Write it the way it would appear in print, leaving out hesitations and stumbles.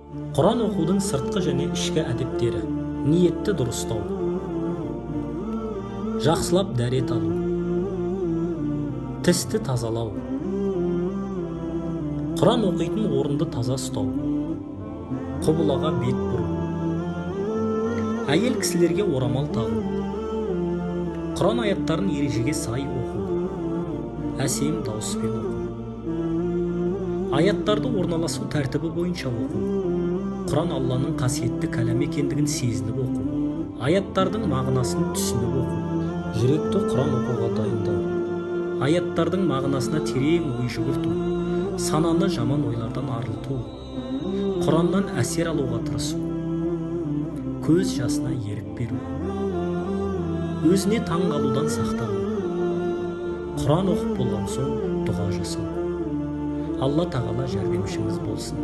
Құран оқудың сыртқы және ішкі әдептері: ниетті дұрыстау, жақсылап дәрет алу, тісті тазалау, Құран оқитын орынды таза ұстау, құбылаға бет бұру, әйел кісілерге орамал тағу, Құран аяттарын ережеге сай оқу, әсем дауыспен оқу, аяттарды орналасу тәртібі бойынша оқу, Құран Алланың қасиетті кәлам екендігін сезініп оқу, аяттардың мағынасын түсініп оқу, жүректі Құран оқуға дайындау, аяттардың мағынасына терең ой жүгірту, сананы жаман ойлардан арылту, Құраннан әсер алуға тырысу, көз жасына ерік беру, өзіне таң қалудан сақтану, Құран оқып болған соң дұға жасау. Алла тағала жәрдемшіңіз болсын.